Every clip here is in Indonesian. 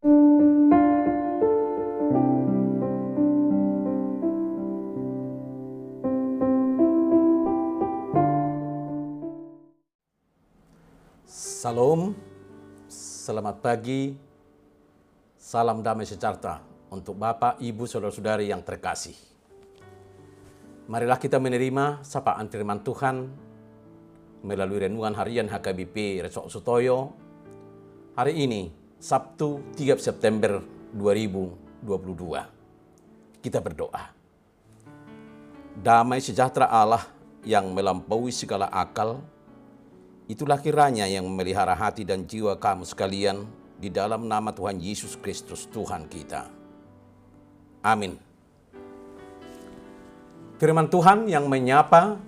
Salam, selamat pagi, salam damai sejahtera untuk Bapak, Ibu, Saudara-saudari yang terkasih. Marilah kita menerima sapaan firman Tuhan melalui renungan harian HKBP Resok Sutoyo hari ini, Sabtu 3 September 2022. Kita berdoa. Damai sejahtera Allah yang melampaui segala akal, itulah kiranya yang memelihara hati dan jiwa kamu sekalian di dalam nama Tuhan Yesus Kristus Tuhan kita. Amin. Firman Tuhan yang menyapa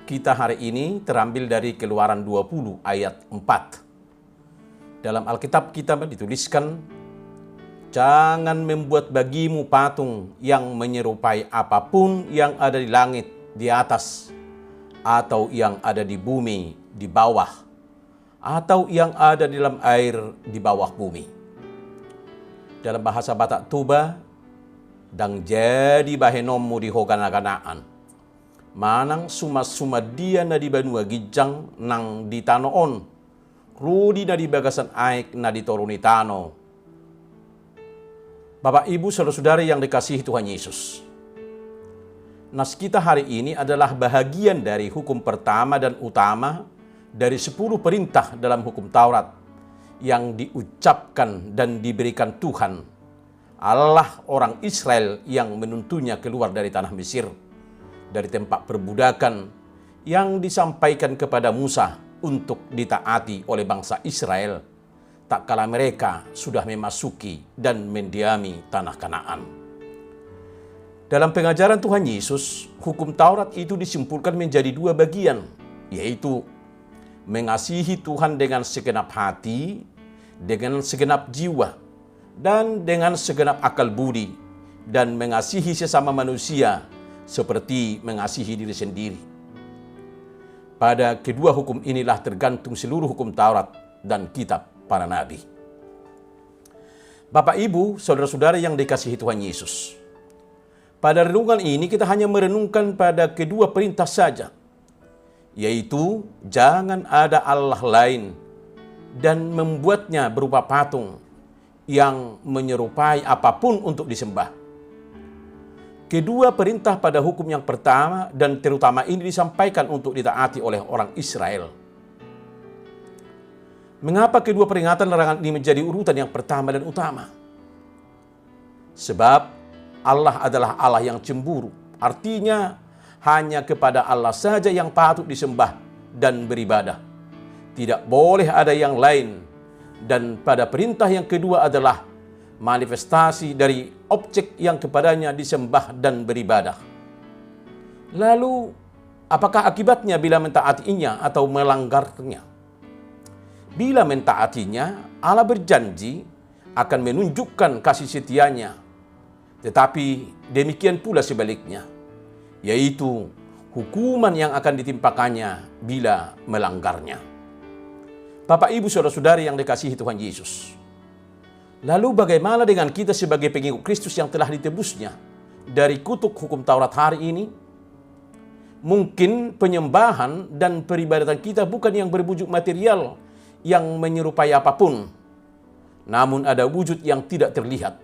kita hari ini terambil dari Keluaran 20 ayat 4. Dalam Alkitab kita dituliskan, jangan membuat bagimu patung yang menyerupai apapun yang ada di langit di atas, atau yang ada di bumi di bawah, atau yang ada di dalam air di bawah bumi. Dalam bahasa Batak Toba, dang jadi bahenomu di hogana-ganaan. Manang suma-suma dia na di banua gijang nang di tanoon, rudi na di bagasan aik na di toruni tano. Bapak, Ibu, Saudara-saudari yang dikasihi Tuhan Yesus. Nas kita hari ini adalah bahagian dari hukum pertama dan utama dari 10 perintah dalam hukum Taurat yang diucapkan dan diberikan Tuhan Allah orang Israel yang menuntunnya keluar dari tanah Mesir, dari tempat perbudakan, yang disampaikan kepada Musa untuk ditaati oleh bangsa Israel tak kala mereka sudah memasuki dan mendiami tanah Kanaan. Dalam pengajaran Tuhan Yesus, hukum Taurat itu disimpulkan menjadi 2 bagian, yaitu mengasihi Tuhan dengan segenap hati, dengan segenap jiwa, dan dengan segenap akal budi, dan mengasihi sesama manusia seperti mengasihi diri sendiri. Pada kedua hukum inilah tergantung seluruh hukum Taurat dan kitab para nabi. Bapak, Ibu, Saudara-saudari yang dikasihi Tuhan Yesus, pada renungan ini kita hanya merenungkan pada kedua perintah saja, yaitu jangan ada Allah lain dan membuatnya berupa patung yang menyerupai apapun untuk disembah. Kedua perintah pada hukum yang pertama dan terutama ini disampaikan untuk ditaati oleh orang Israel. Mengapa kedua peringatan larangan ini menjadi urutan yang pertama dan utama? Sebab Allah adalah Allah yang cemburu. Artinya hanya kepada Allah saja yang patut disembah dan beribadah. Tidak boleh ada yang lain. Dan pada perintah yang kedua adalah manifestasi dari objek yang kepadanya disembah dan beribadah. Lalu, apakah akibatnya bila mentaatinya atau melanggarnya? Bila mentaatinya, Allah berjanji akan menunjukkan kasih setianya. Tetapi demikian pula sebaliknya, yaitu hukuman yang akan ditimpakannya bila melanggarnya. Bapak, Ibu, Saudara-saudari yang dikasihi Tuhan Yesus. Lalu bagaimana dengan kita sebagai pengikut Kristus yang telah ditebusnya dari kutuk hukum Taurat hari ini? Mungkin penyembahan dan peribadatan kita bukan yang berwujud material yang menyerupai apapun, namun ada wujud yang tidak terlihat.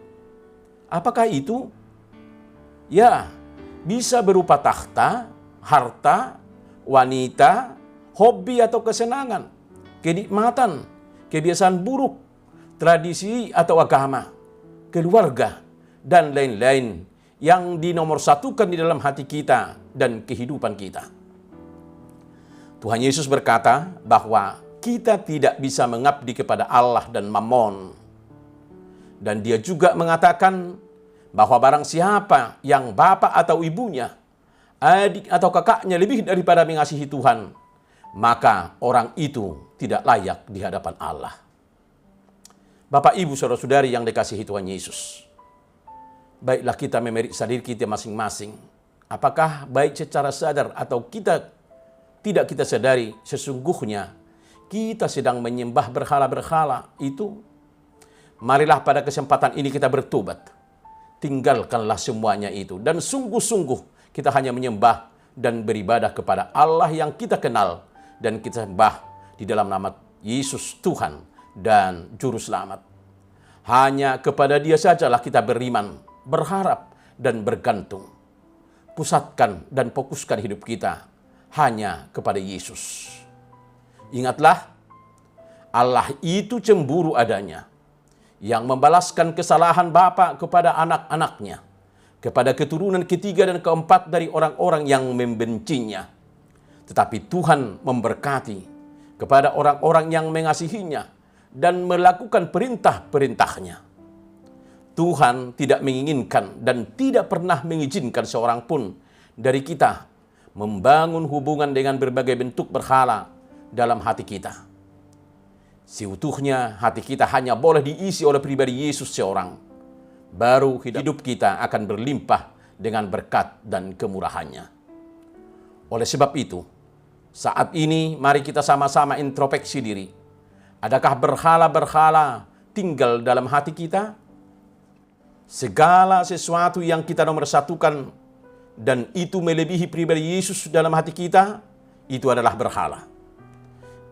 Apakah itu? Ya, bisa berupa tahta, harta, wanita, hobi atau kesenangan, kenikmatan, kebiasaan buruk, tradisi atau agama, keluarga, dan lain-lain yang dinomorsatukan di dalam hati kita dan kehidupan kita. Tuhan Yesus berkata bahwa kita tidak bisa mengabdi kepada Allah dan Mammon. Dan dia juga mengatakan bahwa barang siapa yang bapak atau ibunya, adik atau kakaknya lebih daripada mengasihi Tuhan, maka orang itu tidak layak di hadapan Allah. Bapak, Ibu, Saudara-saudari yang dikasihi Tuhan Yesus, baiklah kita memeriksa diri kita masing-masing. Apakah baik secara sadar atau tidak kita sadari sesungguhnya kita sedang menyembah berhala-berhala itu? Marilah pada kesempatan ini kita bertobat. Tinggalkanlah semuanya itu. Dan sungguh-sungguh kita hanya menyembah dan beribadah kepada Allah yang kita kenal dan kita sembah di dalam nama Yesus Tuhan dan Juru Selamat. Hanya kepada Dia sajalah kita beriman, berharap, dan bergantung. Pusatkan dan fokuskan hidup kita hanya kepada Yesus. Ingatlah, Allah itu cemburu adanya, yang membalaskan kesalahan bapa kepada anak-anaknya, kepada keturunan ketiga dan keempat dari orang-orang yang membencinya. Tetapi Tuhan memberkati kepada orang-orang yang mengasihinya dan melakukan perintah-perintahnya. Tuhan tidak menginginkan dan tidak pernah mengizinkan seorang pun dari kita membangun hubungan dengan berbagai bentuk berhala dalam hati kita. Seutuhnya hati kita hanya boleh diisi oleh pribadi Yesus seorang. Baru hidup kita akan berlimpah dengan berkat dan kemurahannya. Oleh sebab itu, saat ini mari kita sama-sama introspeksi diri. Adakah berhala-berhala tinggal dalam hati kita? Segala sesuatu yang kita nomorsatukan dan itu melebihi pribadi Yesus dalam hati kita, itu adalah berhala.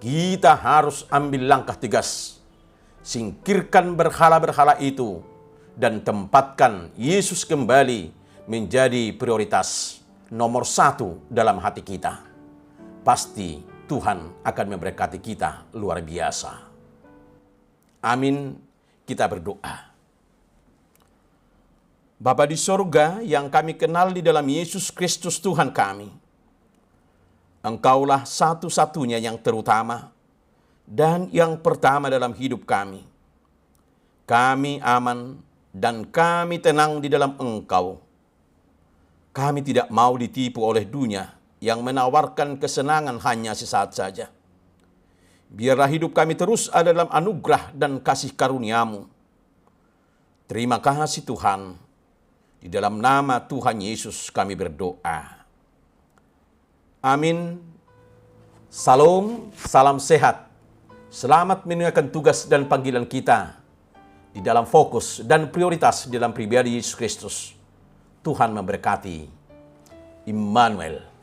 Kita harus ambil langkah tegas. Singkirkan berhala-berhala itu dan tempatkan Yesus kembali menjadi prioritas nomor 1 dalam hati kita. Pasti Tuhan akan memberkati kita luar biasa. Amin. Kita berdoa. Bapa di sorga yang kami kenal di dalam Yesus Kristus Tuhan kami. Engkaulah satu-satunya yang terutama dan yang pertama dalam hidup kami. Kami aman dan kami tenang di dalam Engkau. Kami tidak mau ditipu oleh dunia yang menawarkan kesenangan hanya sesaat saja. Biarlah hidup kami terus ada dalam anugerah dan kasih karunia-Mu. Terima kasih Tuhan. Di dalam nama Tuhan Yesus kami berdoa. Amin. Salam, salam sehat. Selamat menunaikan tugas dan panggilan kita di dalam fokus dan prioritas dalam pribadi Yesus Kristus. Tuhan memberkati. Immanuel.